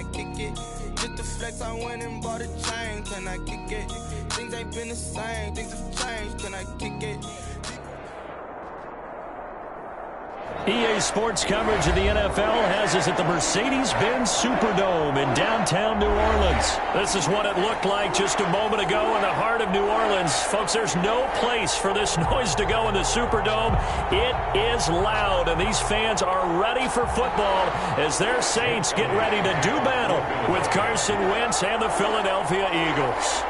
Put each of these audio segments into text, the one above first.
I kick it? Just the flex, I went and bought a chain. Can I kick it? Things ain't been the same, things have changed. Can I kick it? EA Sports coverage of the NFL has us at the Mercedes-Benz Superdome in downtown New Orleans. This is what it looked like just a moment ago in the heart of New Orleans. Folks, there's no place for this noise to go in the Superdome. It is loud, and these fans are ready for football as their Saints get ready to do battle with Carson Wentz and the Philadelphia Eagles.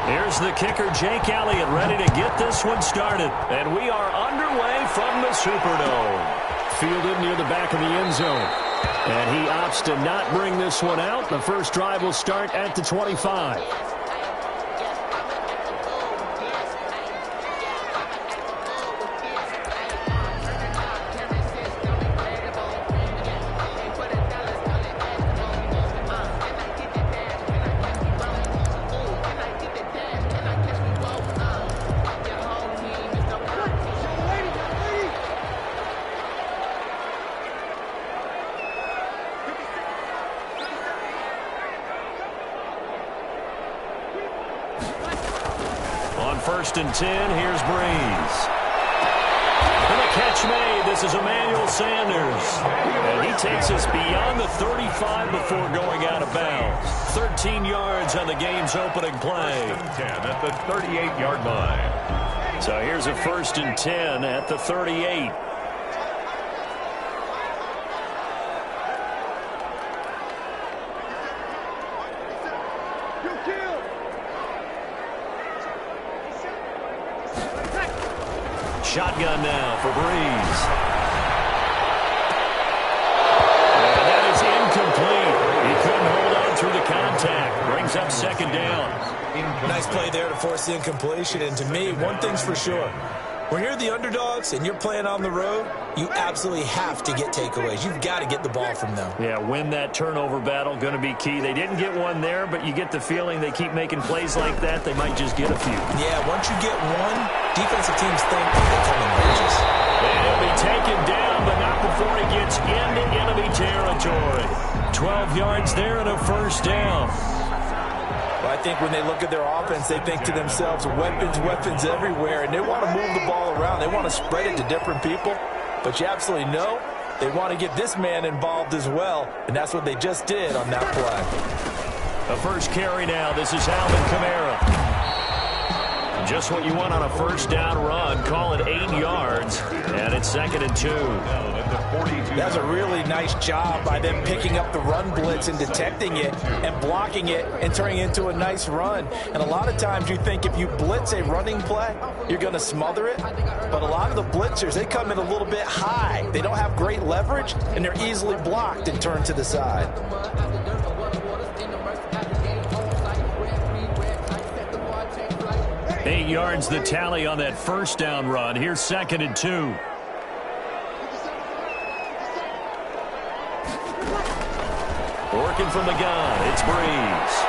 Here's the kicker, Jake Elliott, ready to get this one started. And we are underway from the Superdome. Fielded near the back of the end zone. And he opts to not bring this one out. The first drive will start at the 25. First and 10, here's Breeze. And the catch made. This is Emmanuel Sanders. And he takes us beyond the 35 before going out of bounds. 13 yards on the game's opening play. First and 10 at the 38-yard line. So here's a first and 10 at the 38. Shotgun now for Breeze. And that is incomplete. He couldn't hold on through the contact. Brings up second down. Nice play there to force the incompletion. And to me, one thing's for sure. When you're the underdogs and you're playing on the road, you absolutely have to get takeaways. You've got to get the ball from them. Yeah, win that turnover battle, going to be key. They didn't get one there, but you get the feeling they keep making plays like that, they might just get a few. Yeah, once you get one, defensive teams think they come in bunches. And he'll be taken down, but not before he gets into enemy territory. 12 yards there and a first down. Well, I think when they look at their offense, they think to themselves, weapons, weapons everywhere, and they want to move the ball around. They want to spread it to different people, but you absolutely know they want to get this man involved as well, and that's what they just did on that play. A first carry now. This is Alvin Kamara. Just what you want on a first down run. Call it 8 yards, and it's second and 2. That's a really nice job by them picking up the run blitz and detecting it and blocking it and turning it into a nice run. And a lot of times you think if you blitz a running play, you're going to smother it. But a lot of the blitzers, they come in a little bit high. They don't have great leverage, and they're easily blocked and turned to the side. 8 yards the tally on that first down run. Here's second and 2. Working from the gun, it's Breeze.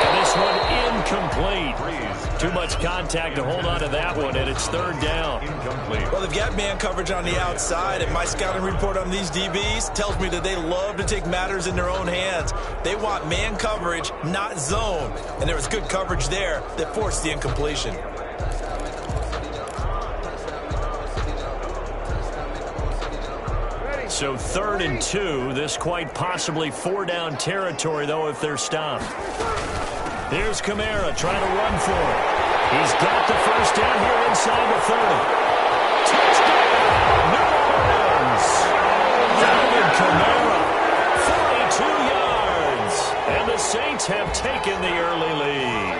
And this one incomplete. Too much contact to hold on to that one, and it's third down. Well, they've got man coverage on the outside, and my scouting report on these DBs tells me that they love to take matters in their own hands. They want man coverage, not zone. And there was good coverage there that forced the incompletion. So third and 2. This quite possibly 4-down territory, though, if they're stopped. Here's Kamara trying to run for it. He's got the first down here inside the 30. Touchdown, New Orleans. Alvin Kamara, 42 yards. And the Saints have taken the early lead.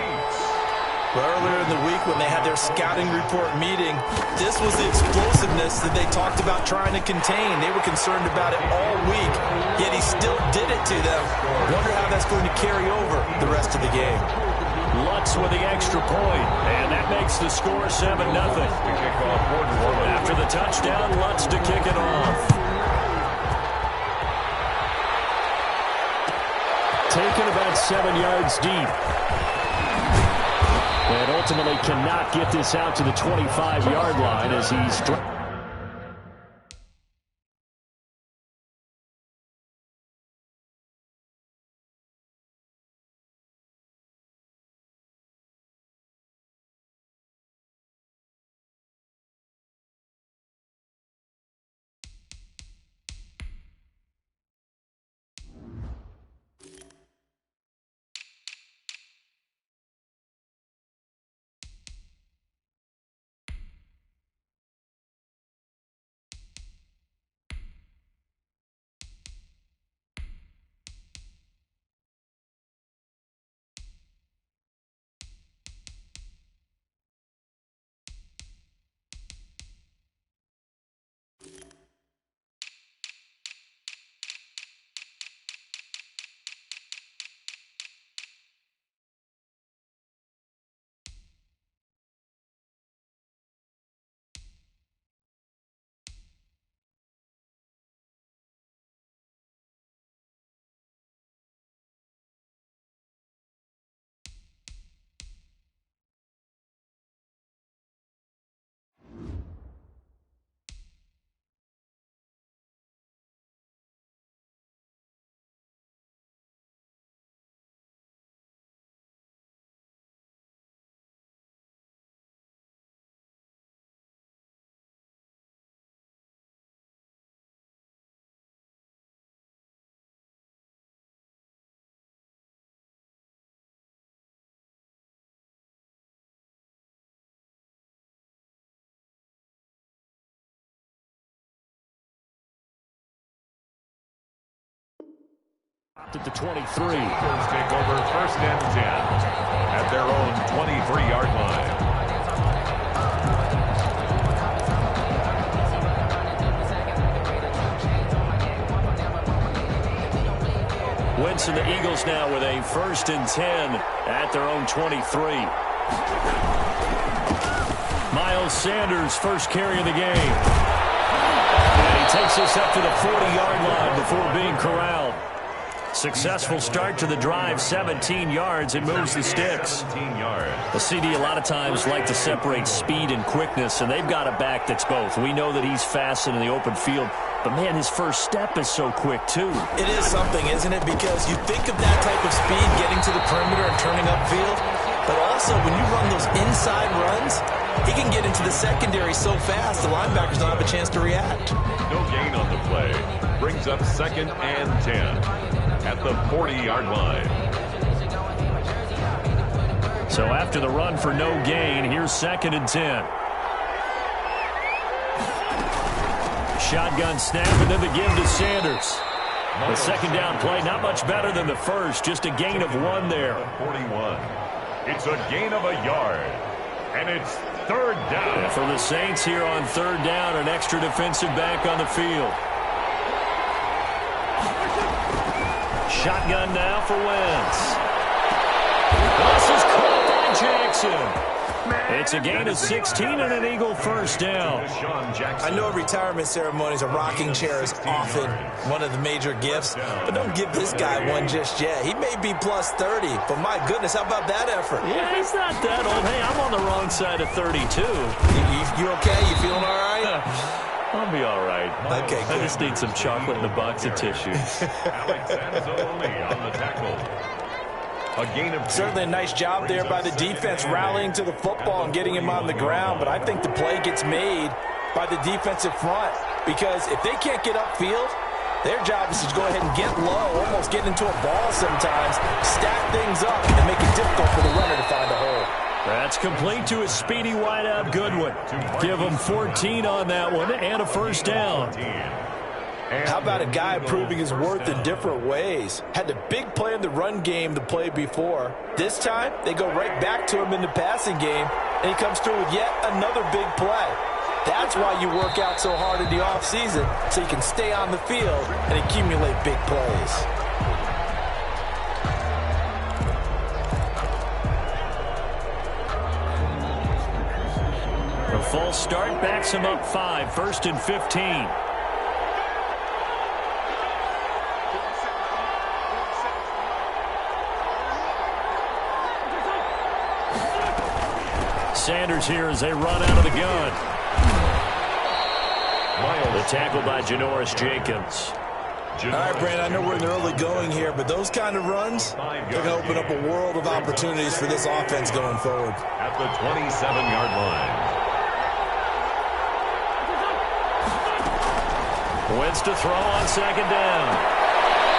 Well, earlier in the week when they had their scouting report meeting, this was the explosiveness that they talked about trying to contain. They were concerned about it all week, yet he still did it to them. Wonder how that's going to carry over the rest of the game. Lutz with the extra point, and that makes the score 7-0. After the touchdown, Lutz to kick it off. Taken about 7 yards deep. And ultimately cannot get this out to the 25-yard line as he's... At the 23. Take over 1st and 10 at their own 23-yard line. Wentz and the Eagles now with a 1st and 10 at their own 23. Miles Sanders, first carry of the game. And he takes us up to the 40-yard line before being corralled. Successful start to the drive, 17 yards, and moves the sticks. 17 yards. The CD a lot of times like to separate speed and quickness, and they've got a back that's both. We know that he's fast in the open field, but, man, his first step is so quick, too. It is something, isn't it? Because you think of that type of speed getting to the perimeter and turning upfield, but also when you run those inside runs, he can get into the secondary so fast the linebackers don't have a chance to react. No gain on the play. Brings up 2nd and 10 at the 40-yard line. So after the run for no gain, here's 2nd and 10. Shotgun snap and then the give to Sanders. The 2nd down play, not much better than the first, just a gain of 1 there. 41. It's a gain of a yard, and it's 3rd down. And for the Saints here on 3rd down, an extra defensive back on the field. Shotgun now for Wentz. This is caught by Jackson. It's a gain of 16 and an Eagle 1st down. I know retirement ceremonies, a rocking chair is often one of the major gifts, but don't give this guy one just yet. He may be plus 30, but my goodness, how about that effort? Yeah, he's not that old. Hey, I'm on the wrong side of 32. You okay? You feeling all right? I'll be all right. Okay, good. I just need some chocolate and a box of tissues. Alex Anzalone on the tackle. A gain of 2. Certainly a nice job there by the defense rallying to the football and getting him on the ground, but I think the play gets made by the defensive front because if they can't get upfield, their job is to go ahead and get low, almost get into a ball sometimes, stack things up, and make it difficult for the runner to find a hole. That's complete to a speedy wideout Goodwin. Give him 14 on that one and a 1st down. How about a guy proving his worth in different ways? Had the big play in the run game the play before. This time, they go right back to him in the passing game, and he comes through with yet another big play. That's why you work out so hard in the offseason, so you can stay on the field and accumulate big plays. The false start backs him up 5, 1st and 15. Sanders here as they run out of the gun. The tackle by Janoris Jenkins. All right, Brandon, I know we're in the early going here, but those kind of runs, they're going to open up a world of opportunities for this offense going forward. At the 27-yard line. Wentz to throw on second down.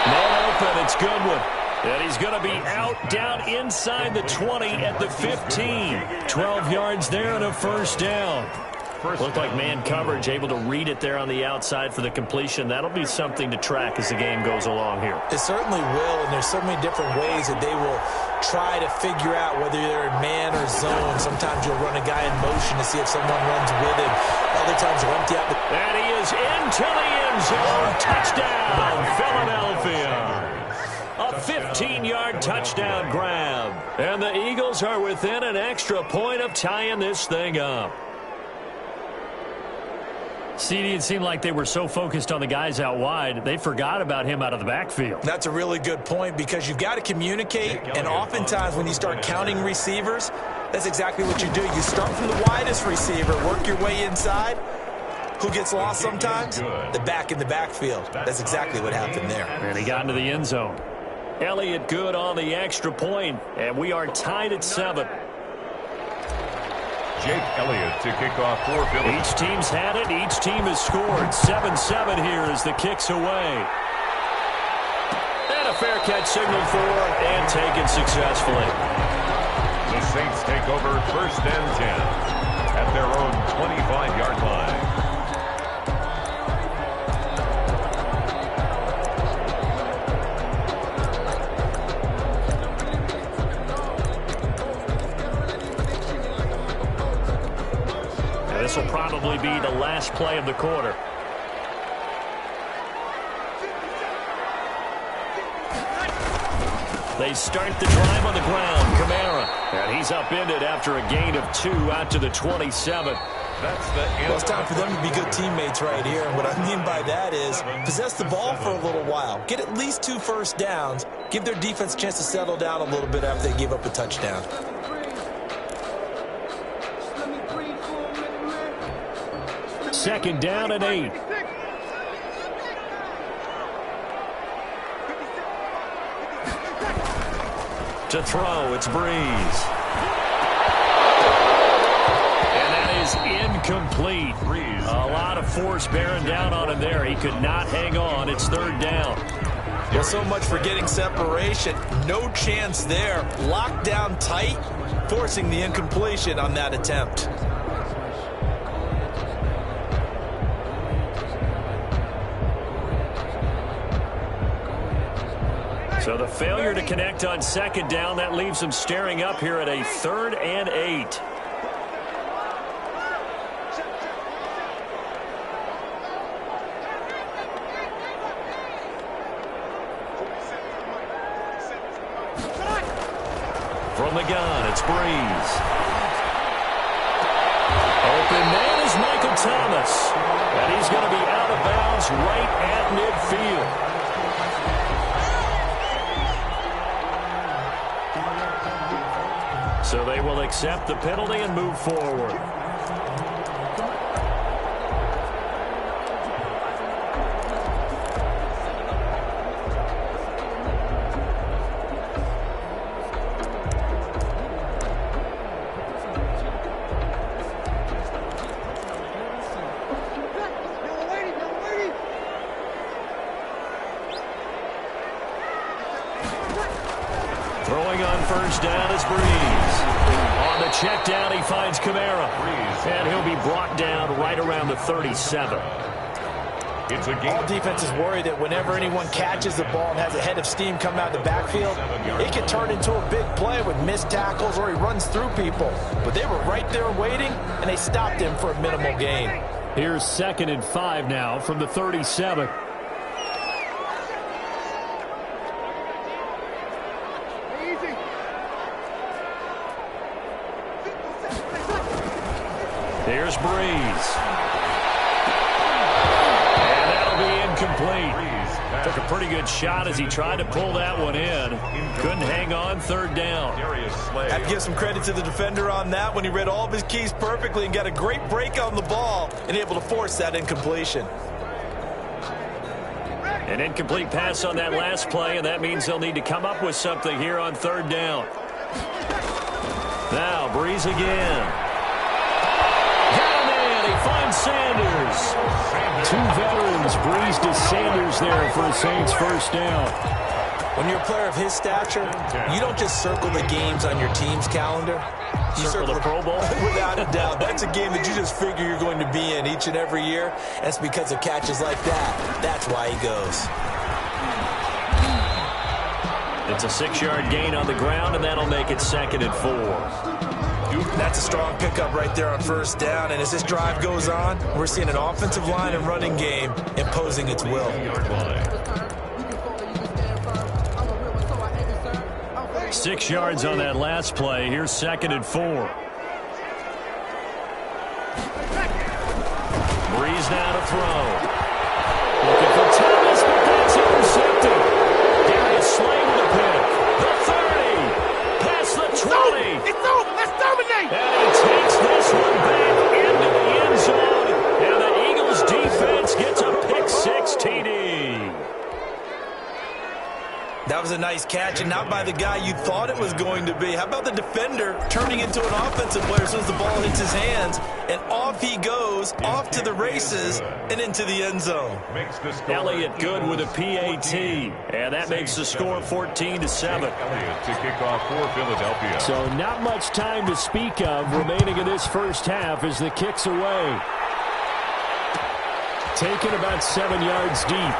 Man open, it's Goodwin. And he's going to be out down inside the 20 at the 15. 12 yards there and a first down. Looked like man coverage, able to read it there on the outside for the completion. That'll be something to track as the game goes along here. It certainly will, and there's so many different ways that they will try to figure out whether they're in man or zone. Sometimes you'll run a guy in motion to see if someone runs with him. Other times you'll empty out the... And he is into the end zone. Touchdown, Philadelphia. A 15-yard touchdown grab. And the Eagles are within an extra point of tying this thing up. CD, it seemed like they were so focused on the guys out wide, they forgot about him out of the backfield. That's a really good point because you've got to communicate, and oftentimes when you start counting receivers, that's exactly what you do. You start from the widest receiver, work your way inside. Who gets lost sometimes? The back in the backfield. That's exactly what happened there. And he got into the end zone. Elliott good on the extra point, and we are tied at 7. Jake Elliott to kick off for Philly. Each team's had it. Each team has scored. 7-7 here as the kick's away. And a fair catch signaled for and taken successfully. The Saints take over 1st and 10 at their own 25-yard line. This will probably be the last play of the quarter. They start the drive on the ground. Kamara. And he's upended after a gain of 2 out to the 27. Well, it's time for them to be good teammates right here. And what I mean by that is possess the ball for a little while. Get at least 2 first downs. Give their defense a chance to settle down a little bit after they give up a touchdown. Second down and 8. To throw, it's Breeze. And that is incomplete. Breeze. A lot of force bearing down on him there. He could not hang on. It's 3rd down. Well, so much for getting separation. No chance there. Locked down tight, forcing the incompletion on that attempt. So the failure to connect on second down, that leaves them staring up here at a 3rd and 8. From the gun, it's Breeze. Open man is Michael Thomas. And he's going to be out of bounds right at midfield. So they will accept the penalty and move forward. Throwing on first down is Breeze. On the check down, he finds Kamara. And he'll be brought down right around the 37. All defenses worry that whenever anyone catches the ball and has a head of steam come out of the backfield, it can turn into a big play with missed tackles or he runs through people. But they were right there waiting, and they stopped him for a minimal gain. Here's 2nd and 5 now from the 37. Here's Breeze. And that'll be incomplete. Took a pretty good shot as he tried to pull that one in. Couldn't hang on, third down. I have to give some credit to the defender on that when he read all of his keys perfectly and got a great break on the ball and able to force that incompletion. An incomplete pass on that last play, and that means they'll need to come up with something here on third down. Now, Breeze again. Got him in. He finds Sanders. Two veterans, Breeze to Sanders there for a Saints first down. When you're a player of his stature, you don't just circle the games on your team's calendar. You circle the Pro Bowl? Without a doubt. That's a game that you just figure you're going to be in each and every year. And it's because of catches like that. That's why he goes. It's a 6-yard gain on the ground, and that'll make it 2nd and 4. That's a strong pickup right there on first down. And as this drive goes on, we're seeing an offensive line and running game imposing its will. 6 yards on that last play. Here's 2nd and 4. Breeze now to throw. Looking for Thomas, but that's intercepted. Darius Slay with a pick. The 30. Past the 20. It's over. Let's dominate. And he takes this one back into the end zone. And the Eagles defense gets a pick 6 TD. That was a nice catch, and not by the guy you thought it was going to be. How about the defender turning into an offensive player as soon as the ball hits his hands, and off he goes, off to the races, and into the end zone. Elliott good with a PAT, and that makes the score 14-7. Elliott to kick off for Philadelphia. So not much time to speak of remaining in this first half as the kick's away. Taken about 7 yards deep.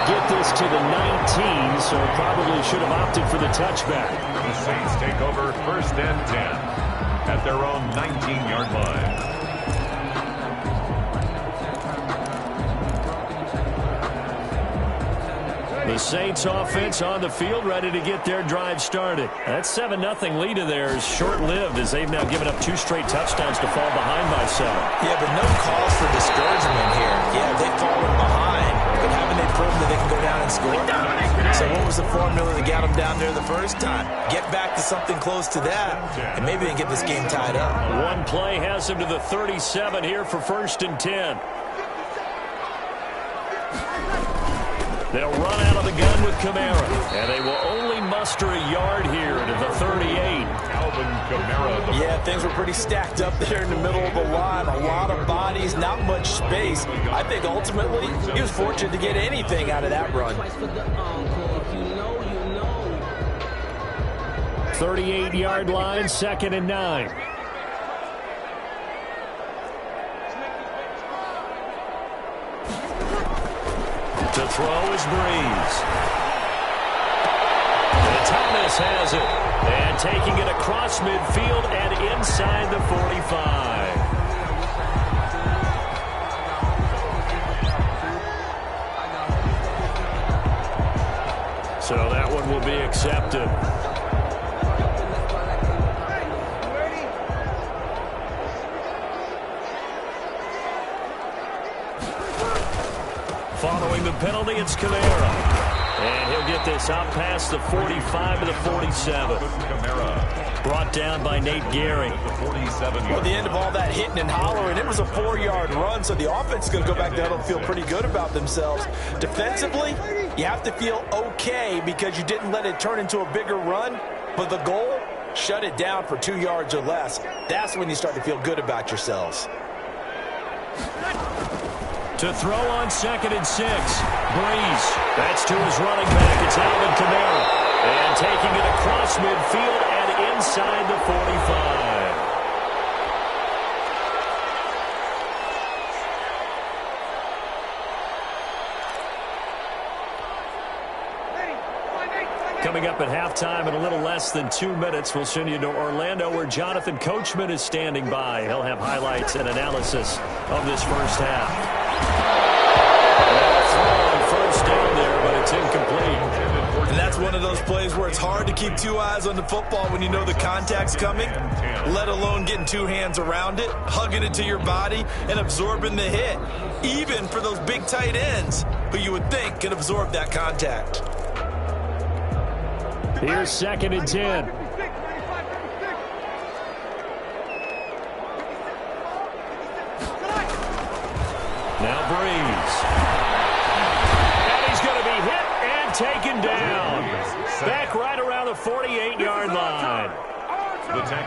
Get this to the 19, so probably should have opted for the touchback. The Saints take over 1st and 10 at their own 19-yard line. The Saints offense on the field, ready to get their drive started. That 7-0 lead of theirs short-lived as they've now given up 2 straight touchdowns to fall behind by 7. Yeah, but no cause for discouragement here. Yeah, they've fallen behind, but haven't they proven that they can go down and score? So what was the formula that got them down there the first time? Get back to something close to that, and maybe they can get this game tied up. One play has them to the 37 here for 1st and 10. They'll run out of the gun with Kamara, and they will only muster a yard here to the 38. Alvin Kamara. Yeah, things were pretty stacked up there in the middle of the line. A lot of bodies, not much space. I think ultimately he was fortunate to get anything out of that run. 38-yard line, 2nd and 9. To throw is Breeze. And Thomas has it. And taking it across midfield and inside the 45. So that one will be accepted. Following the penalty, it's Kamara. And he'll get this out past the 45 to the 47. Brought down by Nate Gehring. Well, the end of all that hitting and hollering, it was a 4-yard run, so the offense is going to go back down and feel pretty good about themselves. Defensively, you have to feel okay because you didn't let it turn into a bigger run, but the goal, shut it down for 2 yards or less. That's when you start to feel good about yourselves. To throw on 2nd and 6. Breeze. That's to his running back. It's Alvin Kamara. And taking it across midfield and inside the 45. Coming up at halftime in a little less than 2 minutes, we'll send you to Orlando where Jonathan Coachman is standing by. He'll have highlights and analysis of this first half. First down there, but it's incomplete. And that's one of those plays where it's hard to keep two eyes on the football when you know the contact's coming, let alone getting two hands around it, hugging it to your body, and absorbing the hit, even for those big tight ends who you would think can absorb that contact. Here's 2nd and 10. Now Breeze. And he's going to be hit and taken down. Back right around the 48-yard line.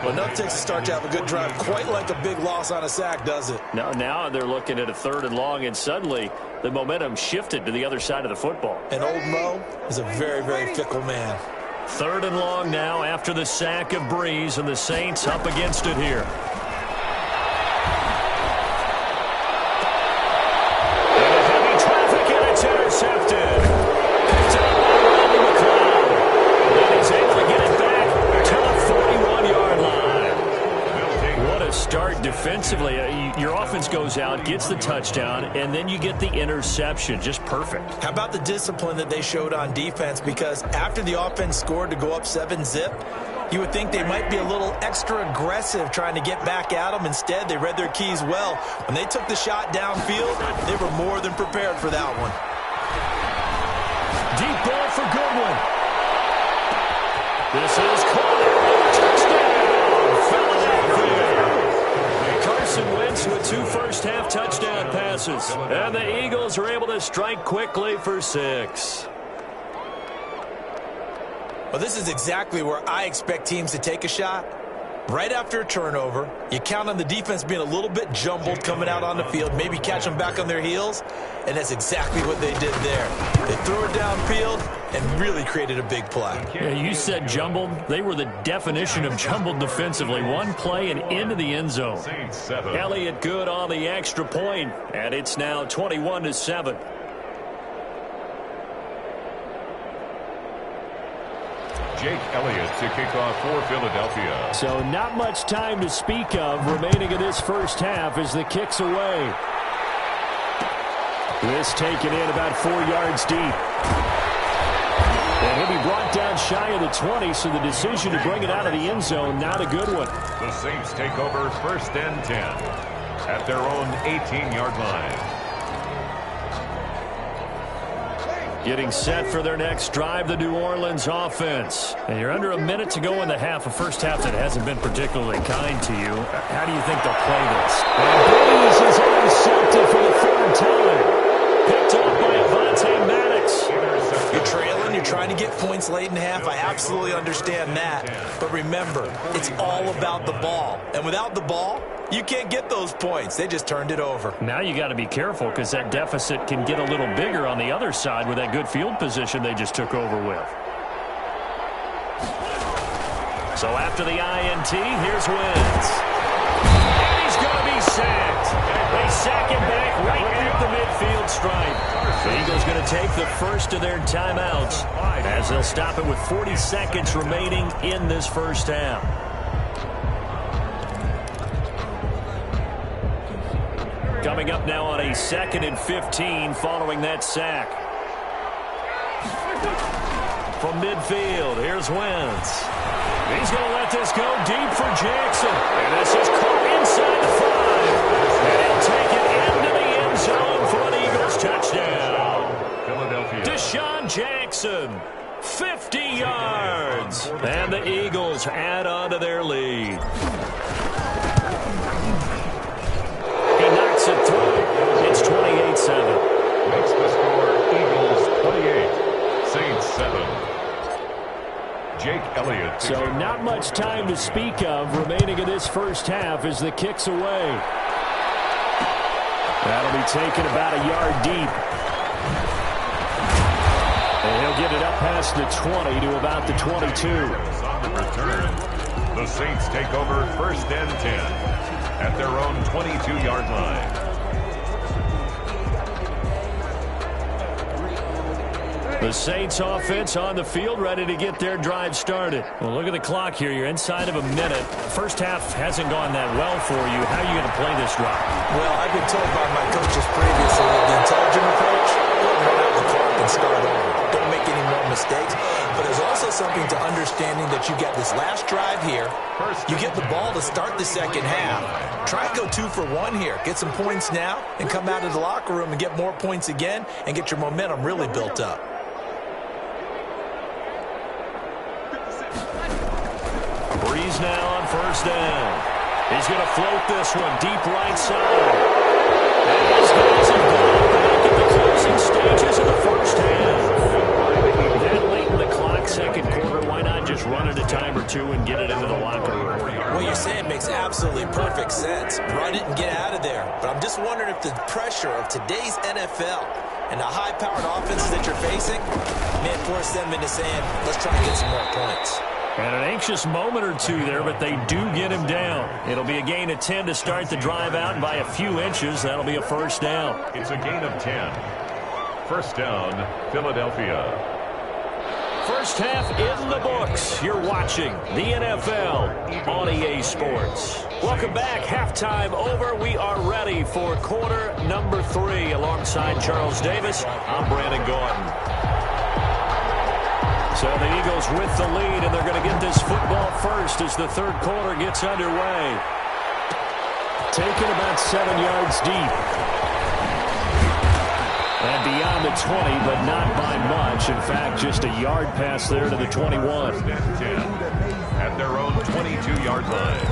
Well, nothing takes a start to have a good drive, quite like a big loss on a sack, does it? Now they're looking at a 3rd and long, and suddenly the momentum shifted to the other side of the football. And old Mo is a very, very fickle man. 3rd and long now after the sack of Breeze, and the Saints up against it here. And heavy traffic, and it's intercepted. Picked up by Randy McLeod. And he's able to get it back to the 41-yard line. What a start defensively. Your offense goes out, gets the touchdown, and then you get the interception. Just perfect. How about the discipline that they showed on defense? Because after the offense scored to go up 7-zip, you would think they might be a little extra aggressive trying to get back at them. Instead, they read their keys well. When they took the shot downfield, they were more than prepared for that one. Deep ball for Goodwin. This is caught. Touchdown, Philadelphia. Carson Wentz with 2 first-half touchdown passes. And the Eagles are able to strike quickly for 6. Well, this is exactly where I expect teams to take a shot. Right after a turnover, you count on the defense being a little bit jumbled coming out on the field, maybe catch them back on their heels, and that's exactly what they did there. They threw it downfield and really created a big play. Yeah, you said jumbled. They were the definition of jumbled defensively. One play and into the end zone. Elliott good on the extra point, and it's now 21-7. Jake Elliott to kick off for Philadelphia. So not much time to speak of remaining in this first half as the kick's away. This taken in about 4 yards deep. And he'll be brought down shy of the 20, so the decision to bring it out of the end zone, not a good one. The Saints take over 1st and 10 at their own 18-yard line. Getting set for their next drive, the New Orleans offense. And you're under a minute to go in the half, a first half that hasn't been particularly kind to you. How do you think they'll play this? And Breeze is intercepted for the 3rd time. Picked up by Avonte Maddox. You're trailing, you're trying to get points late in the half. I absolutely understand that. But remember, it's all about the ball. And without the ball, you can't get those points. They just turned it over. Now you got to be careful because that deficit can get a little bigger on the other side with that good field position they just took over with. So after the INT, here's Wentz. And he's going to be sacked. They sack him back right at the midfield stripe. The Eagles going to take the first of their timeouts as they'll stop it with 40 seconds remaining in this first half. Coming up now on a 2nd and 15 following that sack. From midfield, here's Wentz. He's going to let this go deep for Jackson. And this is caught inside the 5. And he'll take it into the end zone for an Eagles touchdown. Philadelphia. Deshaun Jackson, 50 yards. And the Eagles add on to their lead. It through. It's 28-7. Makes the score Eagles 28, Saints 7. Jake Elliott. So not much time to speak of remaining in this first half as the kick's away. That'll be taken about a yard deep. And he'll get it up past the 20 to about the 22. On the return, the Saints take over 1st and 10. At their own 22-yard line. The Saints offense on the field ready to get their drive started. Well, look at the clock here. You're inside of a minute. First half hasn't gone that well for you. How are you going to play this drive? Well, I've been told by my coaches previously that the intelligent approach, don't run out the clock and start over. Don't make make any more mistakes. But there's also something to understanding that you get this last drive here. You get the ball to start the second half. Try and go 2 for 1 here. Get some points now and come out of the locker room and get more points again and get your momentum really built up. Breeze now on first down. He's going to float this one deep right side. And these guys have gone back at the closing stages of the first half. That late in the clock, second quarter, why not just run it a time or two and get it into the locker room? What you're saying makes absolutely perfect sense. Run it and get out of there. But I'm just wondering if the pressure of today's NFL and the high-powered offenses that you're facing may force them into saying, let's try and get some more points. And an anxious moment or two there, but they do get him down. It'll be a gain of 10 to start the drive out, and by a few inches, that'll be a first down. It's a gain of 10. First down, Philadelphia. First half in the books. You're watching the NFL on EA Sports. Welcome back. Halftime over. We are ready for quarter number 3. Alongside Charles Davis, I'm Brandon Gordon. So the Eagles with the lead, and they're going to get this football first as the third quarter gets underway. Taken about 7 yards deep. And beyond the 20, but not by much. In fact, just a yard pass there to the 21. At their own 22-yard line.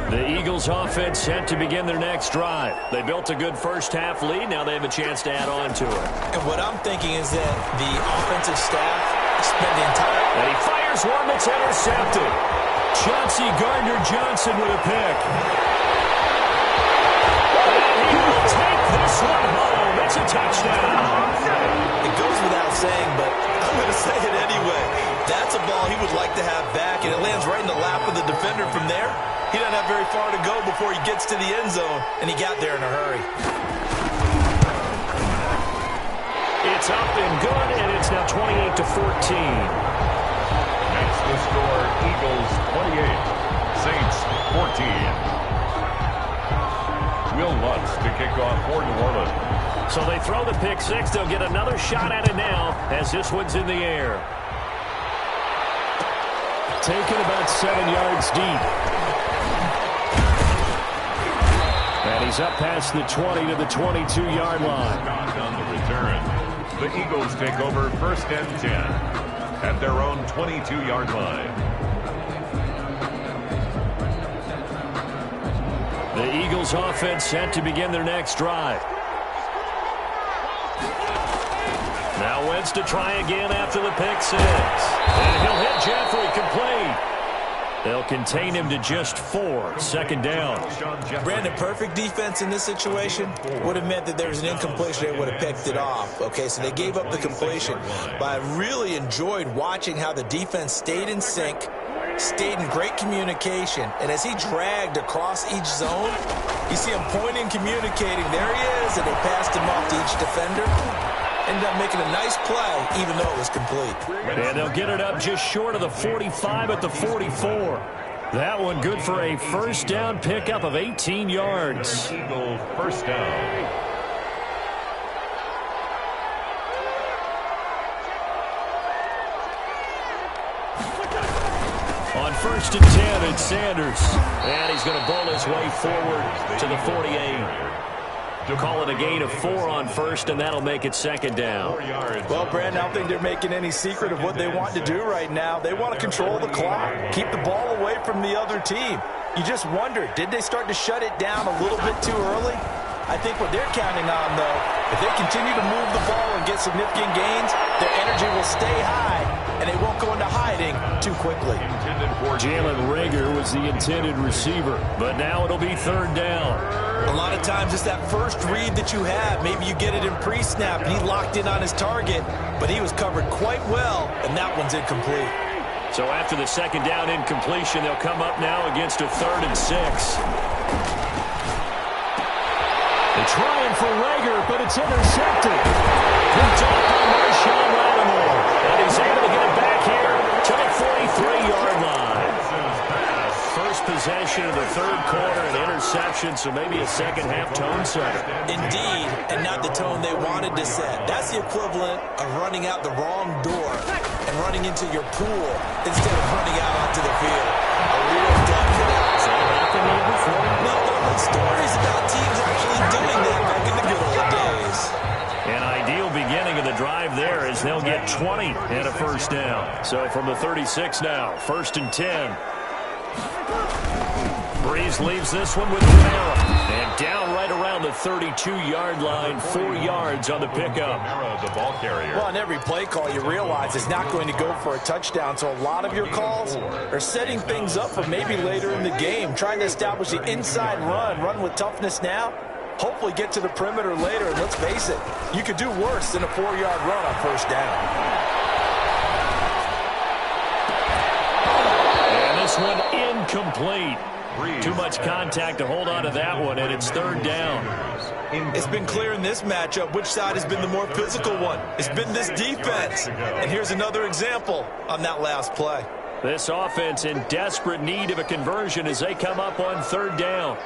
The Eagles offense set to begin their next drive. They built a good first half lead. Now they have a chance to add on to it. And what I'm thinking is that the offensive staff spent the entire... And he fires one that's intercepted. Chauncey Gardner-Johnson with a pick. And he will take this one home. It's a touchdown. It goes without saying, but I'm going to say it anyway. That's a ball he would like to have back, and it lands right in the lap of the defender from there. He doesn't have very far to go before he gets to the end zone, and he got there in a hurry. It's up and good, and it's now 28-14. Next to score, Eagles 28, Saints 14. Will Lutz to kick off for New Orleans. So they throw the pick six. They'll get another shot at it now as this one's in the air. Taken about 7 yards deep. And he's up past the 20 to the 22-yard line. On the return, the Eagles take over first and 10 at their own 22-yard line. The Eagles offense set to begin their next drive. Now Wentz to try again after the pick six. And he'll hit Jeffrey complete. They'll contain him to just 4. Second down. Brandon, perfect defense in this situation would have meant that there was an incompletion. They would have picked it off. Okay, so they gave up the completion. But I really enjoyed watching how the defense stayed in sync, stayed in great communication. And as he dragged across each zone, you see him pointing, communicating. There he is, and they passed him off to each defender. Ended up making a nice play, even though it was complete. And they'll get it up just short of the 45 at the 44. That one good for a first down pickup of 18 yards. Eagles first down. On first and 10, it's Sanders. And he's going to bowl his way forward to the 48. Call it a gain of 4 on first, and that'll make it second down. Well, Brandon, I don't think they're making any secret of what they want to do right now. They want to control the clock, keep the ball away from the other team. You just wonder, did they start to shut it down a little bit too early? I think what they're counting on, though, if they continue to move the ball and get significant gains, their energy will stay high, and they won't go into hiding too quickly. Jalen Reagor was the intended receiver, but now it'll be third down. A lot of times it's that first read that you have. Maybe you get it in pre-snap, and he locked in on his target, but he was covered quite well, and that one's incomplete. So after the second down incompletion, they'll come up now against a 3rd and 6. They're trying for Reagor, but it's intercepted. Picked up by Marshawn Lattimore, and he's able to get it back here to the 43-yard line. First possession of the third quarter, an interception. interception, so maybe a second-half tone setter. Indeed, and not the tone they wanted to set. That's the equivalent of running out the wrong door and running into your pool instead of running out onto the field. A real dump for that. No, there are stories about teams actually doing that back in the good old days. An ideal beginning of the drive there as they'll get 20 and a first down. So from the 36 now, 1st and 10. Breeze leaves this one with Camara. And down right around the 32-yard line, 4 yards on the pickup. The ball carrier. Well, on every play call, you realize it's not going to go for a touchdown, so a lot of your calls are setting things up for maybe later in the game, trying to establish the inside run with toughness now, hopefully get to the perimeter later, and let's face it, you could do worse than a 4-yard run on first down. And this one incomplete. Too much contact to hold on to that one, and it's 3rd down. It's been clear in this matchup which side has been the more physical one. It's been this defense. And here's another example on that last play. This offense in desperate need of a conversion as they come up on 3rd down.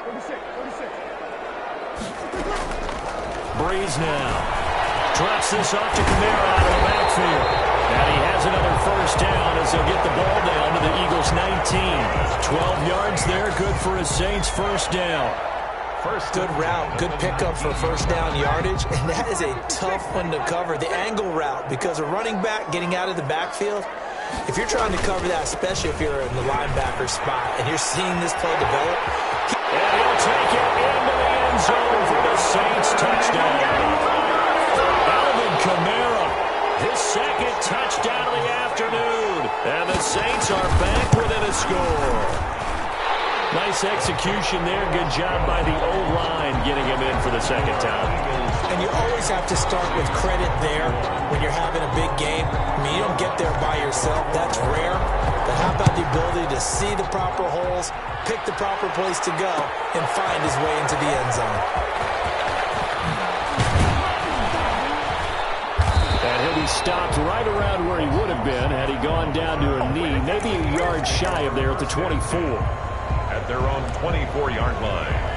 Breeze now. Drops this off to Camara out of the backfield. And he has another first down as they'll get the ball down to the Eagles' 19. 12 yards there, good for a Saints first down. Good route, good pickup for first down yardage, and that is a tough one to cover, the angle route, because a running back getting out of the backfield, if you're trying to cover that, especially if you're in the linebacker spot, and you're seeing this play develop. And he'll take it into the end zone for the Saints touchdown. Alvin Kamara, his 2nd touchdown of the afternoon, and the Saints are back within a score. Nice execution there. Good job by the O-line getting him in for the 2nd time. And you always have to start with credit there when you're having a big game. I mean, you don't get there by yourself. That's rare. But how about the ability to see the proper holes, pick the proper place to go, and find his way into the end zone? And he'll be stopped right around where he would have been had he gone down to a knee, maybe a yard shy of there at the 24. At their own 24-yard line.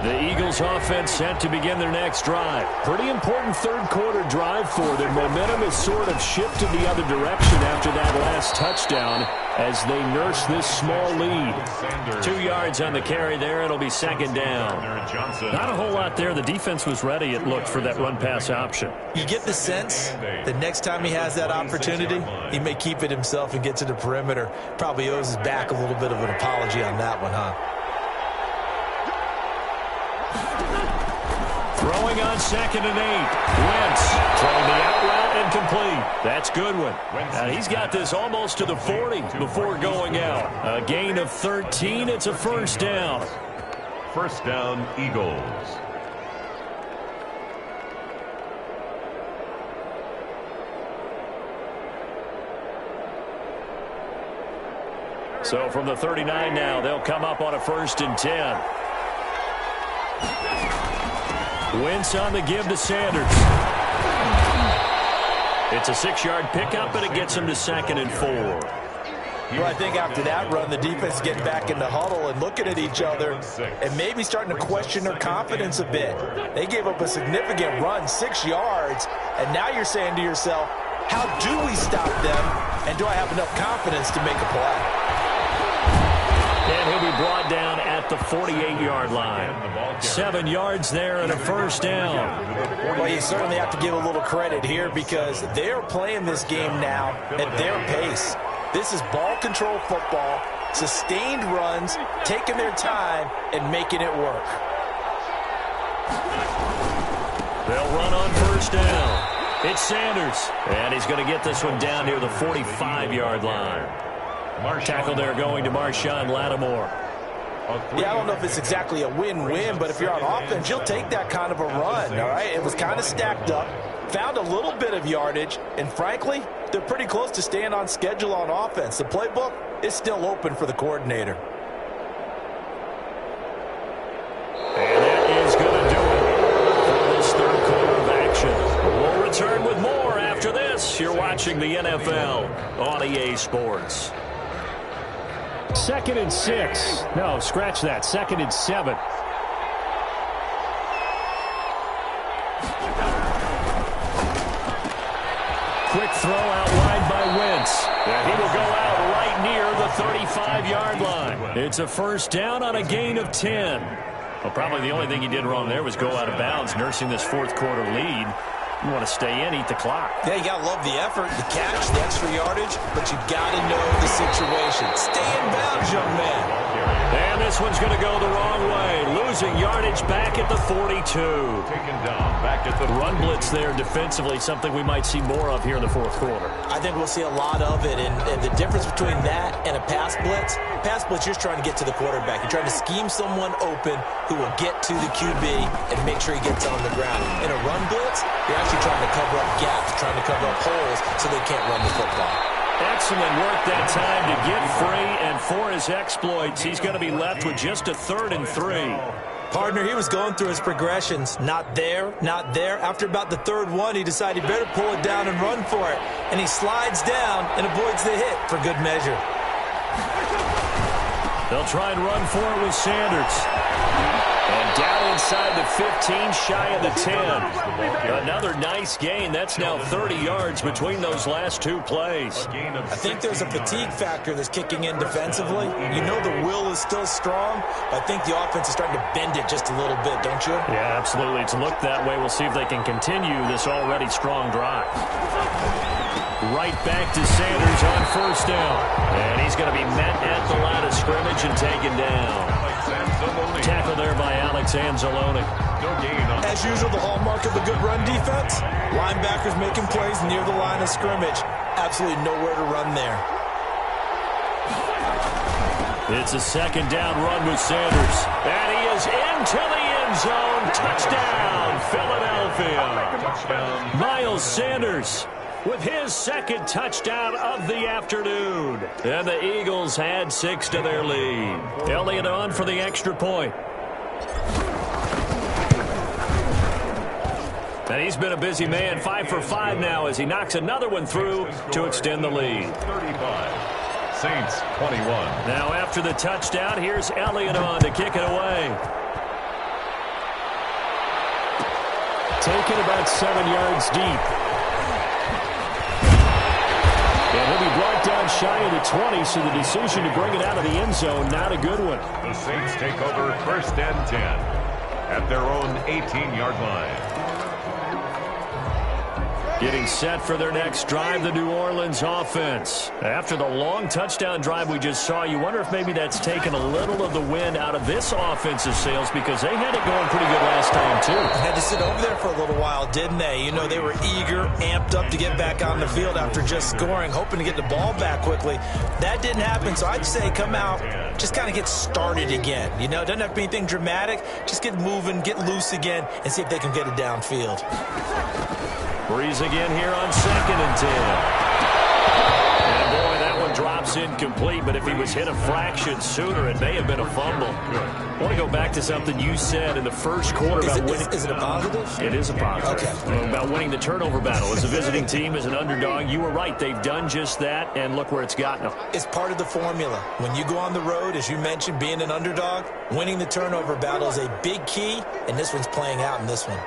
The Eagles offense set to begin their next drive. Pretty important 3rd quarter drive for them. Momentum has sort of shifted the other direction after that last touchdown as they nurse this small lead. 2 yards on the carry there. It'll be 2nd down. Not a whole lot there. The defense was ready, it looked, for that run-pass option. You get the sense that next time he has that opportunity, he may keep it himself and get to the perimeter. Probably owes his back a little bit of an apology on that one, huh? Throwing on 2nd and 8. Wentz throwing the out route and complete. That's Goodwin. And he's got this almost to the 40 before going out. A gain of 13. It's a first down. First down, Eagles. So from the 39 now, they'll come up on a 1st and 10. Wentz on the give to Sanders. It's a 6-yard pickup, but it gets him to 2nd and 4. Well, I think after that run, the defense is getting back in the huddle and looking at each other and maybe starting to question their confidence a bit. They gave up a significant run, 6 yards, and now you're saying to yourself, how do we stop them, and do I have enough confidence to make a play? And he'll be brought down at the 48-yard line. 7 yards there and a first down. Well, you certainly have to give a little credit here because they're playing this game now at their pace. This is ball control football, sustained runs, taking their time and making it work. They'll run on first down. It's Sanders, and he's going to get this one down near the 45-yard line. Tackle there going to Marshawn Lattimore. Yeah, I don't know if it's exactly a win-win, but if you're on offense, you'll take that kind of a run, all right? It was kind of stacked up, found a little bit of yardage, and frankly, they're pretty close to staying on schedule on offense. The playbook is still open for the coordinator. And that is going to do it for this 3rd quarter of action. We'll return with more after this. You're watching the NFL on EA Sports. 2nd and 6. No, scratch that. 2nd and 7. Quick throw out wide by Wentz. And he will go out right near the 35-yard line. It's a first down on a gain of 10. Well, probably the only thing he did wrong there was go out of bounds, nursing this fourth-quarter lead. You want to stay in, eat the clock. Yeah, you got to love the effort, the catch, the extra yardage, but you got to know the situation. Stay in bounds, young man. And this one's going to go the wrong way. Losing yardage back at the 42. Taken down back at the Run blitz there defensively, something we might see more of here in the fourth quarter. I think we'll see a lot of it, and the difference between that and a pass blitz, you're just trying to get to the quarterback. You're trying to scheme someone open who will get to the QB and make sure he gets on the ground. In a run blitz, you're actually trying to cover up gaps, trying to cover up holes so they can't run the football. Excellent work that time to get free, and for his exploits, he's going to be left with just a 3rd and 3. Partner, he was going through his progressions. Not there, not there. After about the 3rd one, he decided he better pull it down and run for it. And he slides down and avoids the hit for good measure. They'll try and run for it with Sanders. And down inside the 15, shy of the 10. Another nice gain. That's now 30 yards between those last two plays. I think there's a fatigue factor that's kicking in defensively. You know the will is still strong, but I think the offense is starting to bend it just a little bit, don't you? Yeah, absolutely. It's looked that way. We'll see if they can continue this already strong drive. Right back to Sanders on first down. And he's going to be met at the line of scrimmage and taken down. Tackle there by Alex Anzalone. As usual, the hallmark of a good run defense, linebackers making plays near the line of scrimmage. Absolutely nowhere to run there. It's a 2nd down run with Sanders. And he is into the end zone. Touchdown, Philadelphia. Touchdown. Miles Sanders with his 2nd touchdown of the afternoon. And the Eagles had 6 to their lead. Elliott on for the extra point. And he's been a busy man, 5 for 5 now as he knocks another one through to extend the lead. 35, Saints 21. Now after the touchdown, here's Elliott on to kick it away. Taken about 7 yards deep. And he'll be brought down shy of the 20, so the decision to bring it out of the end zone, not a good one. The Saints take over 1st and 10 at their own 18-yard line. Getting set for their next drive, the New Orleans offense. After the long touchdown drive we just saw, you wonder if maybe that's taken a little of the wind out of this offensive sails because they had it going pretty good last time, too. Had to sit over there for a little while, didn't they? You know, they were eager, amped up to get back on the field after just scoring, hoping to get the ball back quickly. That didn't happen, so I'd say come out, just kind of get started again. You know, it doesn't have to be anything dramatic. Just get moving, get loose again, and see if they can get it downfield. Breeze again here on 2nd and 10. And boy, that one drops incomplete, but if he was hit a fraction sooner, it may have been a fumble. I want to go back to something you said in the first quarter about winning. Is it a positive? It is a positive. Okay. About winning the turnover battle. As a visiting team, as an underdog, you were right. They've done just that, and look where it's gotten them. It's part of the formula. When you go on the road, as you mentioned, being an underdog, winning the turnover battle is a big key, and this one's playing out in this one.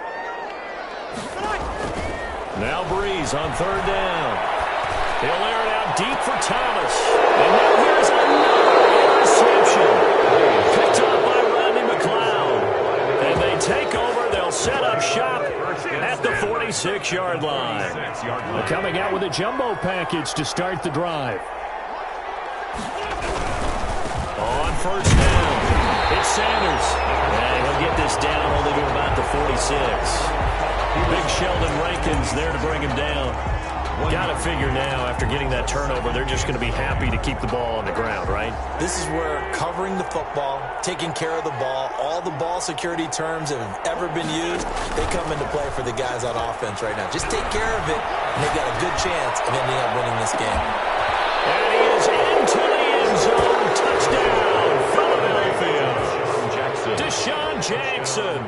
Now Breeze on 3rd down. He'll air it out deep for Thomas. And now here's another interception. Picked up by Rodney McLeod. And they take over. They'll set up shop at the 46-yard line. They're coming out with a jumbo package to start the drive. On 1st down, it's Sanders. And he'll get this down only to about the 46. Big Sheldon Rankins there to bring him down. Got to figure now, after getting that turnover, they're just going to be happy to keep the ball on the ground, right? This is where covering the football, taking care of the ball, all the ball security terms that have ever been used, they come into play for the guys on offense right now. Just take care of it, and they've got a good chance of ending up winning this game. And he is into the end zone. Touchdown, Philadelphia. Deshaun Jackson,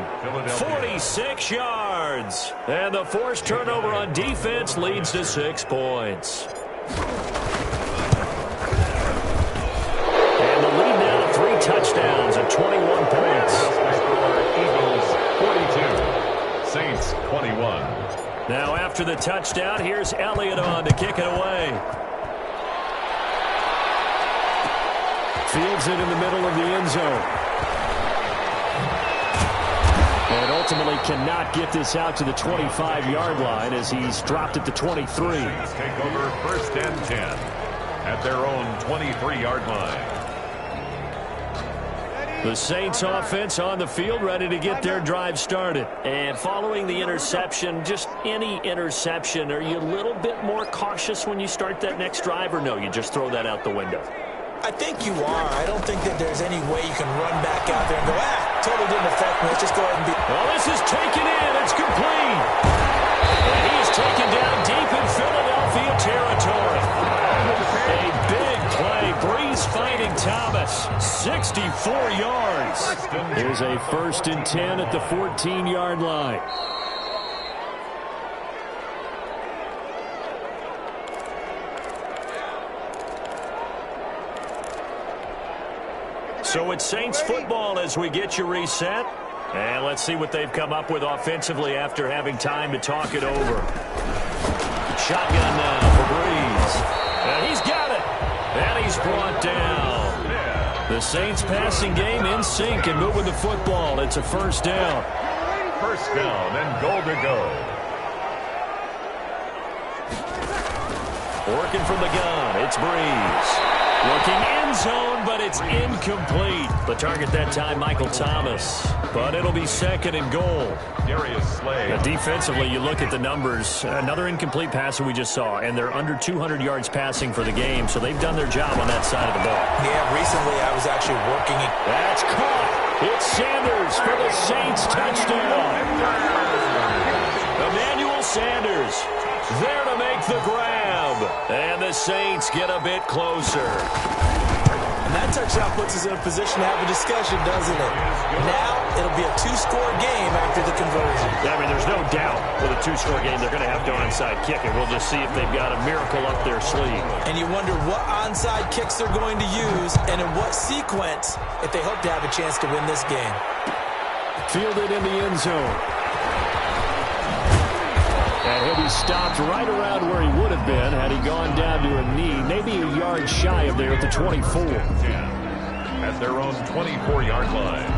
46 yards. And the forced turnover on defense leads to 6 points. And touchdowns and 21 points. Eagles 42, Saints 21. Now after the touchdown, here's Elliott on to kick it away. Fields it in the middle of the end zone. And ultimately cannot get this out to the 25-yard line as he's dropped at the 23. Saints take over first and 10 at their own 23-yard line. The Saints offense on the field, ready to get their drive started. And following the interception, just any interception, are you a little bit more cautious when you start that next drive, or no, you just throw that out the window? I think you are. I don't think that there's any way you can run back out there and go, totally didn't affect me. Let's just go ahead and be... Well, this is taken in. It's complete. And he is taken down deep in Philadelphia territory. A big play. Breeze finding Thomas. 64 yards. Here's a 1st and 10 at the 14-yard line. So it's Saints football as we get you reset. And let's see what they've come up with offensively after having time to talk it over. Shotgun now for Breeze. And he's got it. And he's brought down. The Saints passing game in sync and moving the football. It's a 1st down. 1st down and goal to go. Working from the gun. It's Breeze. Looking end zone, but it's incomplete. The target that time, Michael Thomas. But it'll be 2nd and goal. Darius Slay. Now, defensively, you look at the numbers. Another incomplete pass that we just saw, and they're under 200 yards passing for the game, so they've done their job on that side of the ball. Yeah, recently I was actually working it. That's caught. It's Sanders for the Saints touchdown. Emmanuel Sanders there to make the grab. And the Saints get a bit closer. And that touchdown puts us in a position to have a discussion, doesn't it? Now it'll be a 2-score game after the conversion. I mean, there's no doubt with a 2-score game they're going to have to onside kick it. We'll just see if they've got a miracle up their sleeve. And you wonder what onside kicks they're going to use and in what sequence if they hope to have a chance to win this game. Fielded in the end zone. And he'll be stopped right around where he would have been had he gone down to a knee, maybe a yard shy of there at the 24. At their own 24-yard line.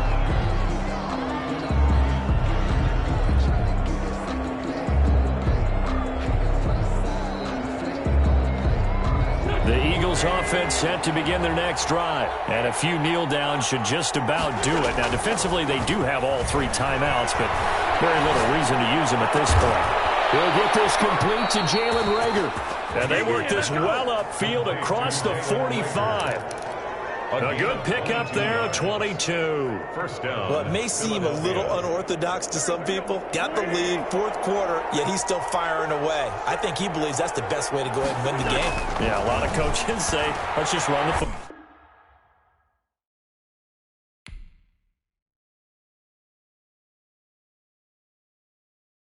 The Eagles offense set to begin their next drive. And a few kneel downs should just about do it. Now, defensively, they do have all 3 timeouts, but very little reason to use them at this point. He'll get this complete to Jalen Reagor. And they work this well upfield across the 45. A good pickup there, 22. 1st down. Well, it may seem a little unorthodox to some people. Got the lead, 4th quarter, yet he's still firing away. I think he believes that's the best way to go ahead and win the game. Yeah, a lot of coaches say, let's just run the football.